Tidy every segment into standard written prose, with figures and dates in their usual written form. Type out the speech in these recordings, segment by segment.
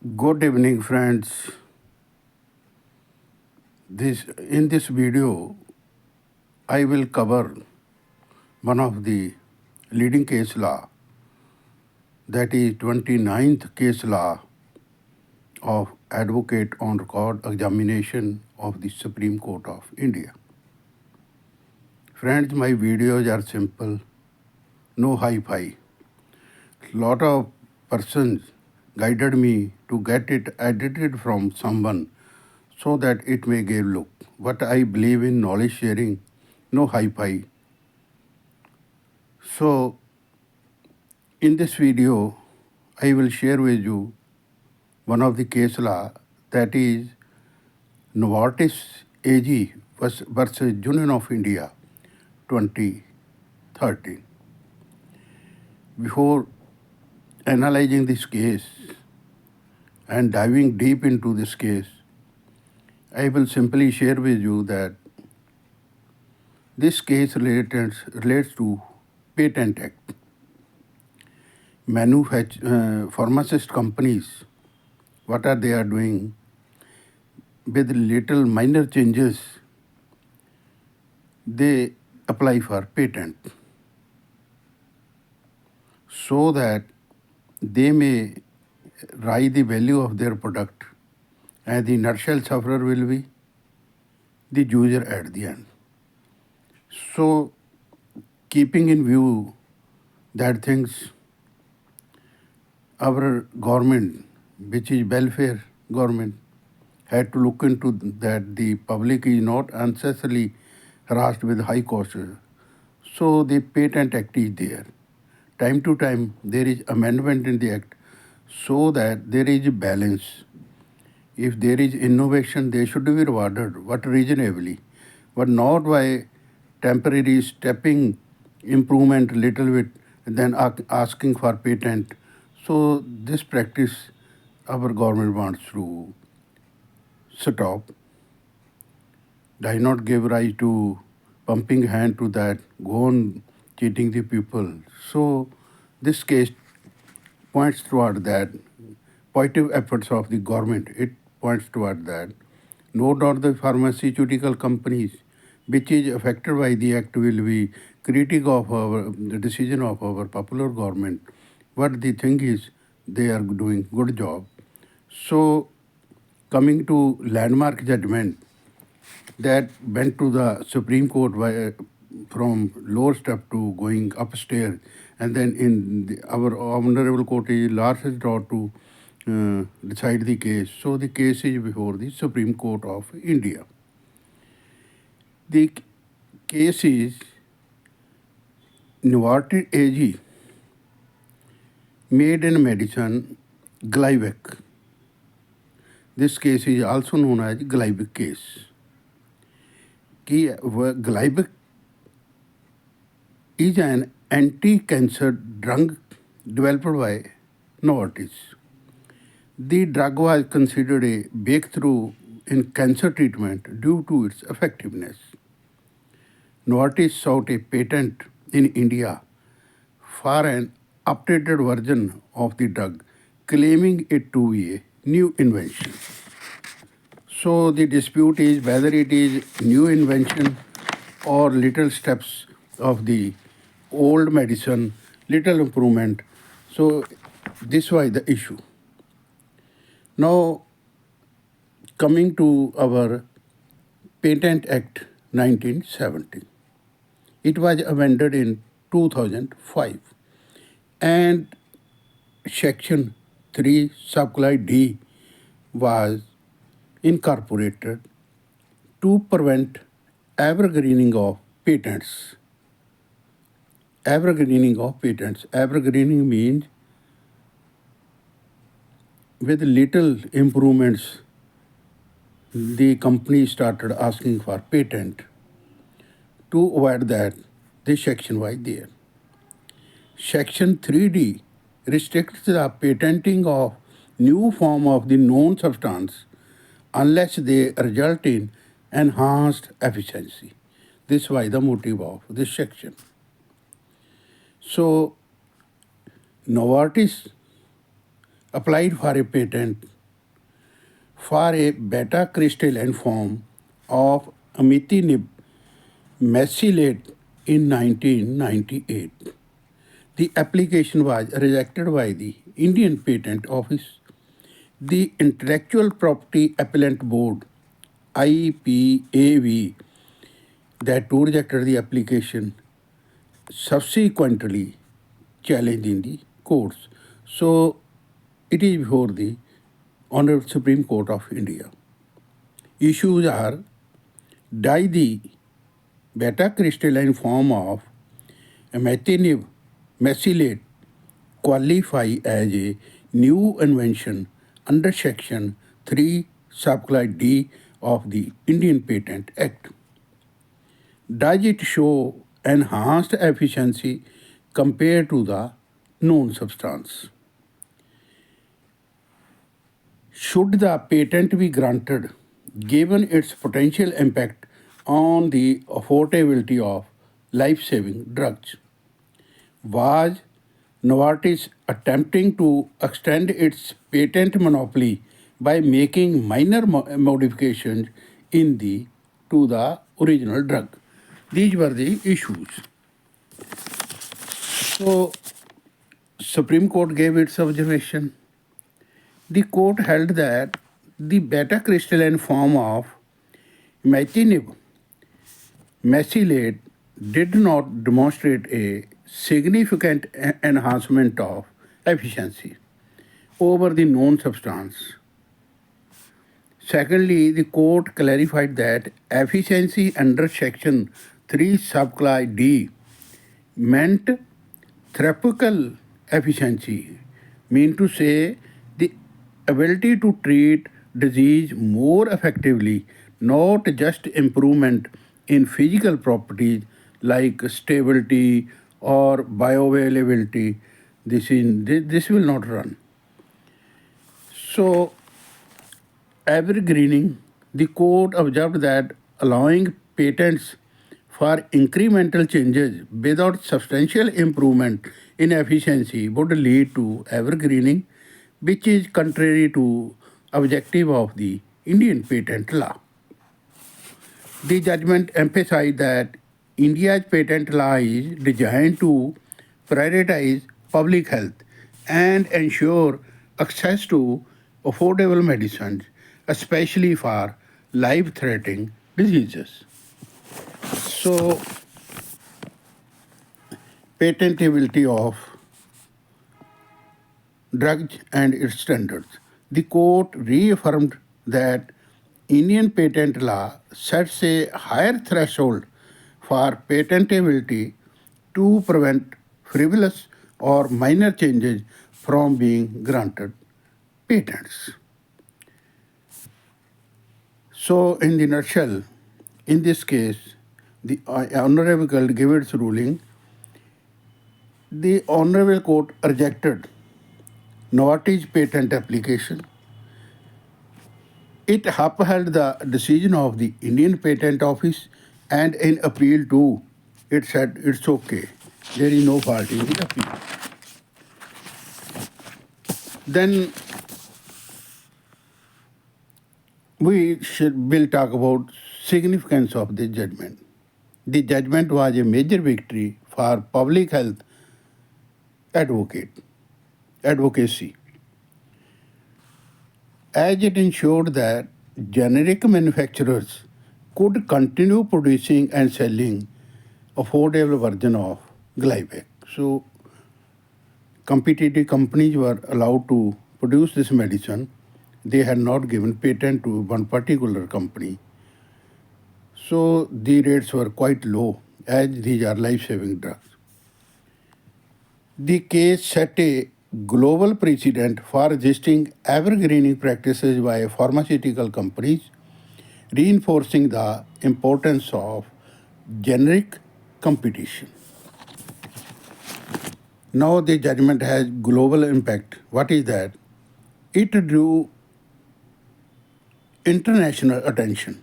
Good evening, friends. In this video, I will cover one of the leading case law, that is 29th case law of Advocate on Record examination of the Supreme Court of India. Friends, my videos are simple, no hi-fi. Lot of persons guided me to get it edited from someone so that it may give look. But I believe in knowledge sharing, no hi-fi. So in this video, I will share with you one of the case law, that is Novartis AG versus Union of India 2013. Before analyzing this case and diving deep into this case, I will simply share with you that this case relates to Patent Act. Pharmacist companies, what are they are doing? With little minor changes, they apply for patent so that they may rise the value of their product, and the nutshell sufferer will be the user at the end. So, keeping in view that things, our government, which is welfare government, had to look into that the public is not unnecessarily harassed with high costs. So the Patent Act is there. Time to time there is amendment in the act so that there is a balance. If there is innovation, they should be rewarded, but reasonably, but not by temporary stepping improvement little bit, then asking for patent. So this practice our government wants to stop. Does not give rise to pumping hand to that, go on cheating the people. So this case points toward that, positive efforts of the government, it points toward that. No doubt the pharmaceutical companies which is affected by the act will be critic of the decision of our popular government. But the thing is, they are doing good job. So coming to landmark judgment that went to the Supreme Court from lower step to going upstairs, and then our honorable court is last resort to decide the case. So the case is before the Supreme Court of India. The case is Novartis AG made in medicine Glivec. This case is also known as Glivec case. Glivec is an anti-cancer drug developed by Novartis. The drug was considered a breakthrough in cancer treatment due to its effectiveness. Novartis sought a patent in India for an updated version of the drug, claiming it to be a new invention. So the dispute is whether it is new invention or little steps of the old medicine, little improvement. So this was the issue. Now coming to our Patent Act 1970. It was amended in 2005, and Section 3 subclause D was incorporated to prevent evergreening of patents. Evergreening of patents. Evergreening means with little improvements, the company started asking for patent. To avoid that, this section was there. Section 3D restricts the patenting of new form of the known substance unless they result in enhanced efficiency. This was the motive of this section. So Novartis applied for a patent for a beta crystalline form of amitinib mesylate in 1998. The application was rejected by the Indian Patent Office. The Intellectual Property Appellate Board, IPAV, that too rejected the application, subsequently challenged in the courts. So it is before the Honorable Supreme Court of India. Issues are: does the beta crystalline form of imatinib mesylate qualify as a new invention under Section 3, Subclause D of the Indian Patent Act? Does it show enhanced efficiency compared to the known substance? Should the patent be granted given its potential impact on the affordability of life-saving drugs? Was Novartis attempting to extend its patent monopoly by making minor modifications to the original drug? These were the issues. So, Supreme Court gave its observation. The court held that the beta crystalline form of imatinib mesylate did not demonstrate a significant enhancement of efficiency over the known substance. Secondly, the court clarified that efficiency under Section 3 Subclause D meant therapeutic efficiency, mean to say the ability to treat disease more effectively, not just improvement in physical properties like stability or bioavailability. This will not run. So, evergreening, the court observed that allowing patents for incremental changes without substantial improvement in efficiency would lead to evergreening, which is contrary to objective of the Indian patent law. The judgment emphasized that India's patent law is designed to prioritize public health and ensure access to affordable medicines, especially for life-threatening diseases. So, patentability of drugs and its standards. The court reaffirmed that Indian patent law sets a higher threshold for patentability to prevent frivolous or minor changes from being granted patents. So, in the nutshell, in this case, the Honorable Court gave its ruling. The Honorable Court rejected Novartis patent application. It upheld the decision of the Indian Patent Office, and in appeal too, it said it's okay. There is no fault in the appeal. Then will talk about significance of the judgment. The judgment was a major victory for public health advocacy, as it ensured that generic manufacturers could continue producing and selling affordable version of Glivec. So competitive companies were allowed to produce this medicine. They had not given patent to one particular company. So the rates were quite low, as these are life-saving drugs. The case set a global precedent for resisting evergreening practices by pharmaceutical companies, reinforcing the importance of generic competition. Now the judgment has global impact. What is that? It drew international attention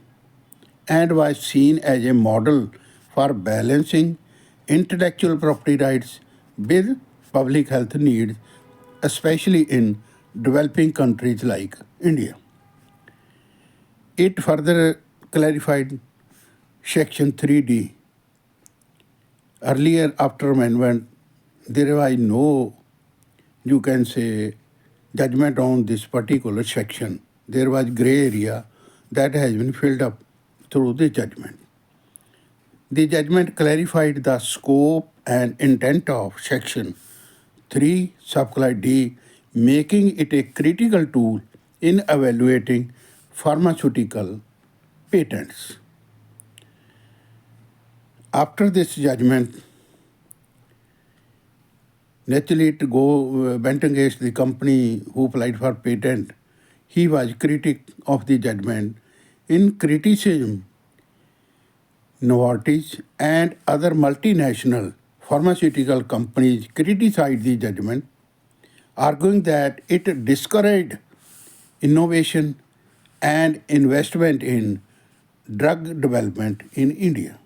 and was seen as a model for balancing intellectual property rights with public health needs, especially in developing countries like India. It further clarified Section 3D. Earlier, after amendment, there was no, you can say, judgment on this particular section. There was gray area that has been filled up through the judgment. The judgment clarified the scope and intent of Section 3, subclause D, making it a critical tool in evaluating pharmaceutical patents. After this judgment, naturally it went against the company who applied for patent. He was critic of the judgment. In criticism, Novartis and other multinational pharmaceutical companies criticized the judgment, arguing that it discouraged innovation and investment in drug development in India.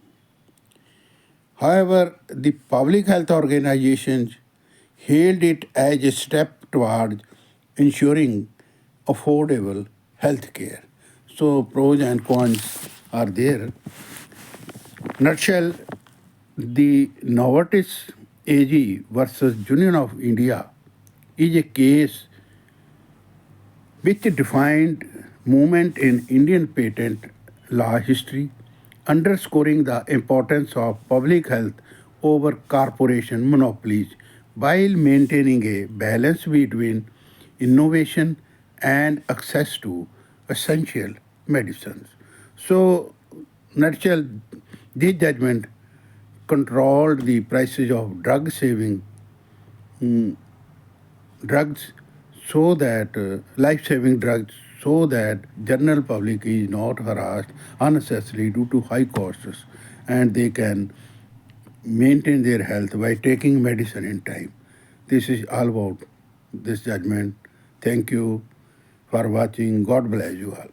However, the public health organizations hailed it as a step towards ensuring affordable health care. So pros and cons are there. Nutshell, the Novartis AG versus Union of India is a case which defined movement in Indian patent law history, underscoring the importance of public health over corporation monopolies while maintaining a balance between innovation and access to essential medicines. So, nutshell, this judgment controlled the prices of drug saving drugs so that life-saving drugs so that general public is not harassed unnecessarily due to high costs and they can maintain their health by taking medicine in time. This is all about this judgment. Thank you for watching. God bless you all.